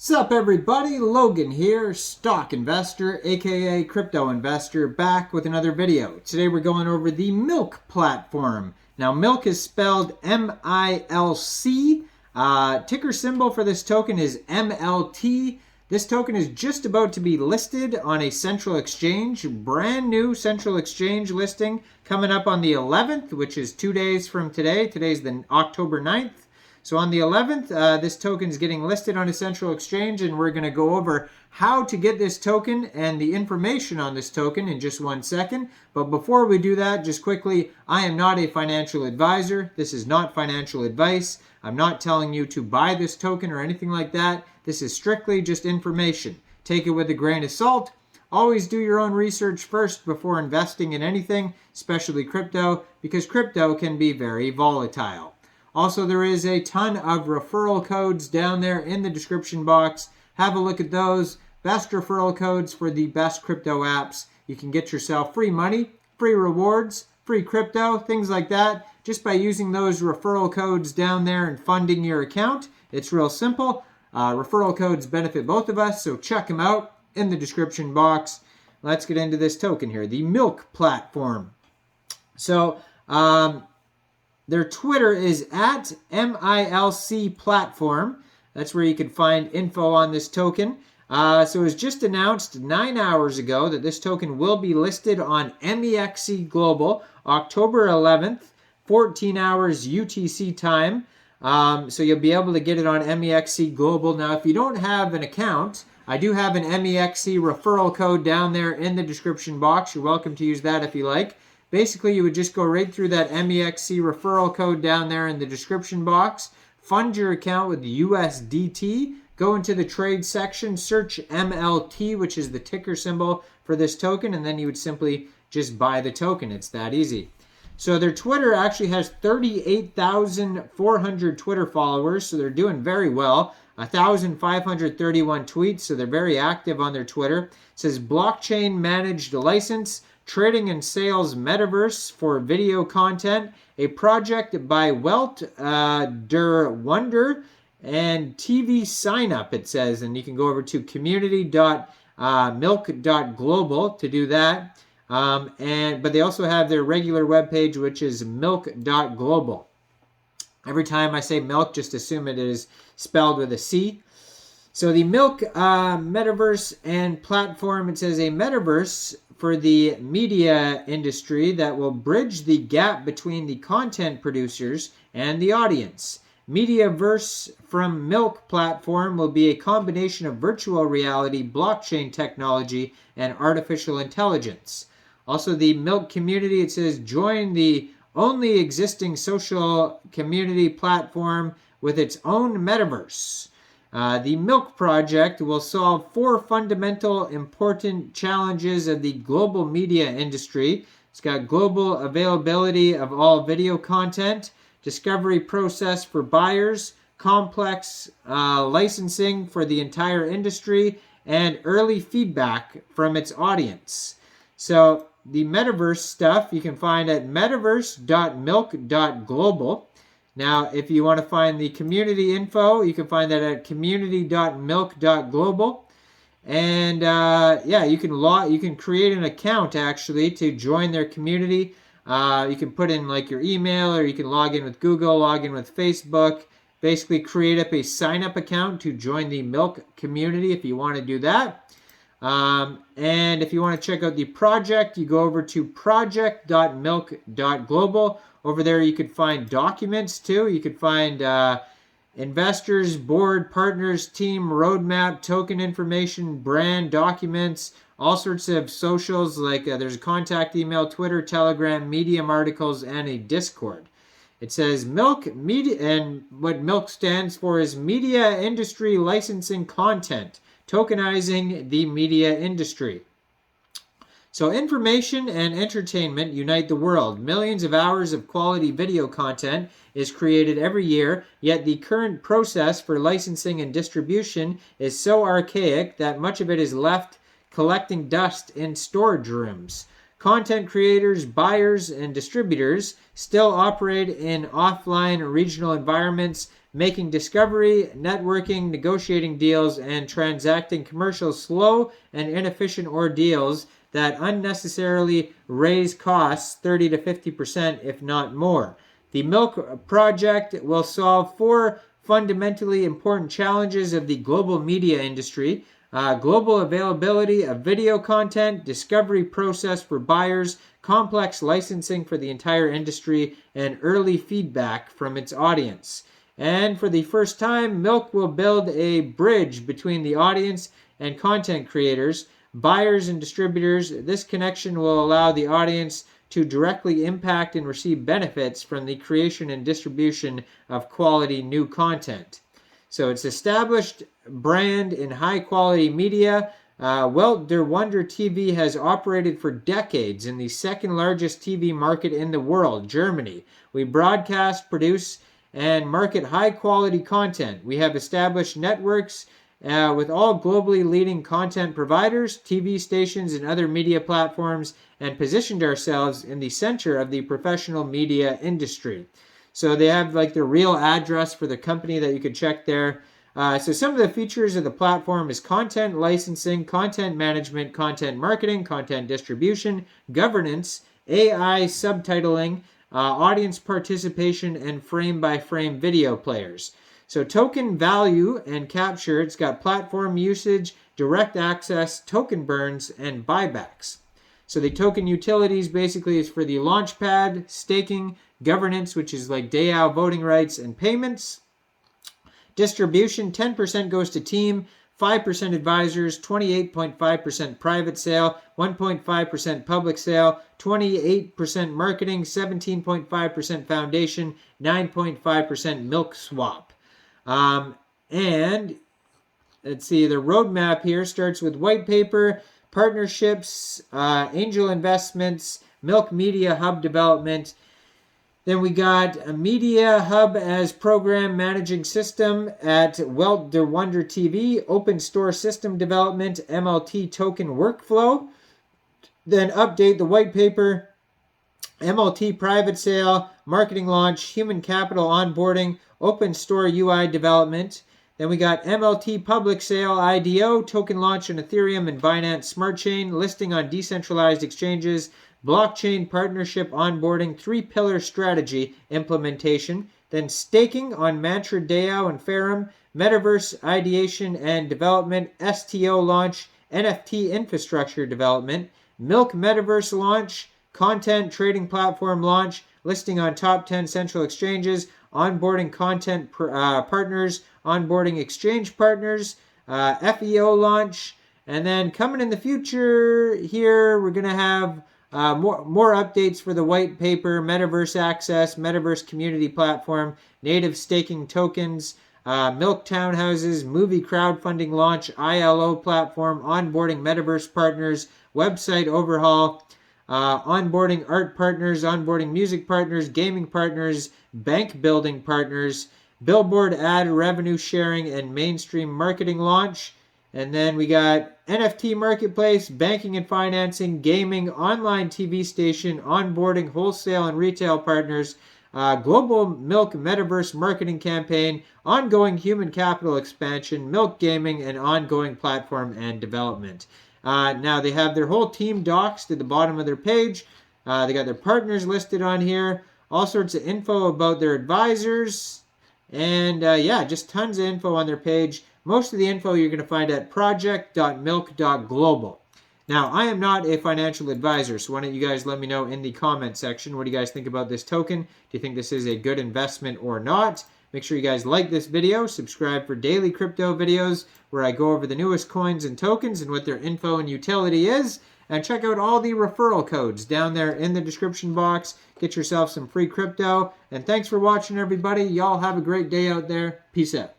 Sup everybody, Logan here, stock investor, aka crypto investor, back with another video. Today we're going over the Milc platform. Now Milc is spelled M-I-L-C. Ticker symbol for this token is MLT. This token is just about to be listed on a central exchange, brand new central exchange listing coming up on the 11th, which is 2 days from today. Today's the October 9th. So on the 11th, this token is getting listed on a central exchange, and we're going to go over how to get this token and the information on this token in just 1 second. But before we do that, just quickly, I am not a financial advisor. This is not financial advice. I'm not telling you to buy this token or anything like that. This is strictly just information. Take it with a grain of salt. Always do your own research first before investing in anything, especially crypto, because crypto can be very volatile. Also, there is a ton of referral codes down there in the description box. Have a look at those. Best referral codes for the best crypto apps. You can get yourself free money, free rewards, free crypto, things like that, just by using those referral codes down there and funding your account. It's real simple. Referral codes benefit both of us, so check them out in the description box. Let's get into this token here, the Milc platform. So, their Twitter is at MILC platform. That's where you can find info on this token. So it was just announced 9 hours ago that this token will be listed on Mexc Global, October 11th, 14 hours UTC time. So you'll be able to get it on Mexc Global. Now, if you don't have an account, I do have an Mexc referral code down there in the description box. You're welcome to use that if you like. Basically, you would just go right through that Mexc referral code down there in the description box, fund your account with USDT, go into the trade section, search MLT, which is the ticker symbol for this token, and then you would simply just buy the token. It's that easy. So their Twitter actually has 38,400 Twitter followers, so they're doing very well. 1,531 tweets, so they're very active on their Twitter. It says blockchain managed license, trading and sales metaverse for video content, a project by Welt der Wunder, and TV sign up, it says. And you can go over to community.milc.global to do that. But they also have their regular webpage, which is milc.global. Every time I say Milc, just assume it is spelled with a C. So the Milc metaverse and platform, it says a metaverse for the media industry that will bridge the gap between the content producers and the audience. Mediaverse from Milc platform will be a combination of virtual reality, blockchain technology, and artificial intelligence. Also, the Milc community, it says, join the only existing social community platform with its own metaverse. The Milc project will solve 4 fundamental important challenges of the global media industry. It's got global availability of all video content, discovery process for buyers, complex licensing for the entire industry, and early feedback from its audience. So the metaverse stuff you can find at metaverse.milc.global. Now, if you want to find the community info, you can find that at community.milc.global. And you can create an account actually to join their community. You can put in like your email, or you can log in with Google, log in with Facebook. Basically, create up a sign-up account to join the Milc community if you want to do that. And if you want to check out the project, you go over to project.milc.global. Over there, you could find documents too. You could find investors, board, partners, team, roadmap, token information, brand, documents, all sorts of socials. Like there's a contact email, Twitter, Telegram, Medium articles, and a Discord. It says Milc Media, and what Milc stands for is Media Industry Licensing Content, tokenizing the media industry. So information and entertainment unite the world. Millions of hours of quality video content is created every year, yet the current process for licensing and distribution is so archaic that much of it is left collecting dust in storage rooms. Content creators, buyers, and distributors still operate in offline regional environments, making discovery, networking, negotiating deals, and transacting commercials slow and inefficient ordeals that unnecessarily raise costs 30 to 50%, if not more. The Milc project will solve 4 fundamentally important challenges of the global media industry: global availability of video content, discovery process for buyers, complex licensing for the entire industry, and early feedback from its audience. And for the first time, Milc will build a bridge between the audience and content creators, buyers, and distributors. This connection will allow the audience to directly impact and receive benefits from the creation and distribution of quality new content. So it's established brand in high-quality media. Welt der Wonder TV has operated for decades in the second largest TV market in the world, Germany. We broadcast, produce, and market high-quality content. We have established networks with all globally leading content providers, TV stations, and other media platforms, and positioned ourselves in the center of the professional media industry. So they have like the real address for the company that you could check there. So some of the features of the platform is content licensing, content management, content marketing, content distribution, governance, AI subtitling, audience participation, and frame-by-frame video players. So token value and capture, it's got platform usage, direct access, token burns, and buybacks. So the token utilities basically is for the launchpad, staking, governance, which is like DAO voting rights, and payments. Distribution, 10% goes to team, 5% advisors, 28.5% private sale, 1.5% public sale, 28% marketing, 17.5% foundation, 9.5% Milc swap. And let's see, the roadmap here starts with white paper, partnerships, angel investments, Milc Media Hub development. Then we got a Media Hub as program managing system at Welt der Wonder TV, open store system development, MLT token workflow. Then update the white paper, MLT private sale, marketing launch, human capital onboarding, open store UI development. Then we got MLT public sale IDO, token launch on Ethereum and Binance Smart Chain, listing on decentralized exchanges, blockchain partnership onboarding, 3-pillar strategy implementation, then staking on Mantra DAO and Ferrum, metaverse ideation and development, STO launch, NFT infrastructure development, Milc metaverse launch, content trading platform launch, listing on top 10 central exchanges, onboarding content partners, onboarding exchange partners, FEO launch, and then coming in the future here, we're going to have more updates for the white paper, metaverse access, metaverse community platform, native staking tokens, Milc townhouses, movie crowdfunding launch, ILO platform, onboarding metaverse partners, website overhaul, onboarding art partners, onboarding music partners, gaming partners, bank building partners, billboard ad revenue sharing, and mainstream marketing launch. And then we got NFT marketplace, banking and financing, gaming, online TV station, onboarding wholesale and retail partners, global Milc metaverse marketing campaign, ongoing human capital expansion, Milc gaming, and ongoing platform and development. Now they have their whole team docs at the bottom of their page. They got their partners listed on here, all sorts of info about their advisors, and yeah, just tons of info on their page. Most of the info you're going to find at project.milc.global. Now, I am not a financial advisor, so why don't you guys let me know in the comment section, what do you guys think about this token? Do you think this is a good investment or not? Make sure you guys like this video, subscribe for daily crypto videos where I go over the newest coins and tokens and what their info and utility is. And check out all the referral codes down there in the description box. Get yourself some free crypto. And thanks for watching, everybody. Y'all have a great day out there. Peace out.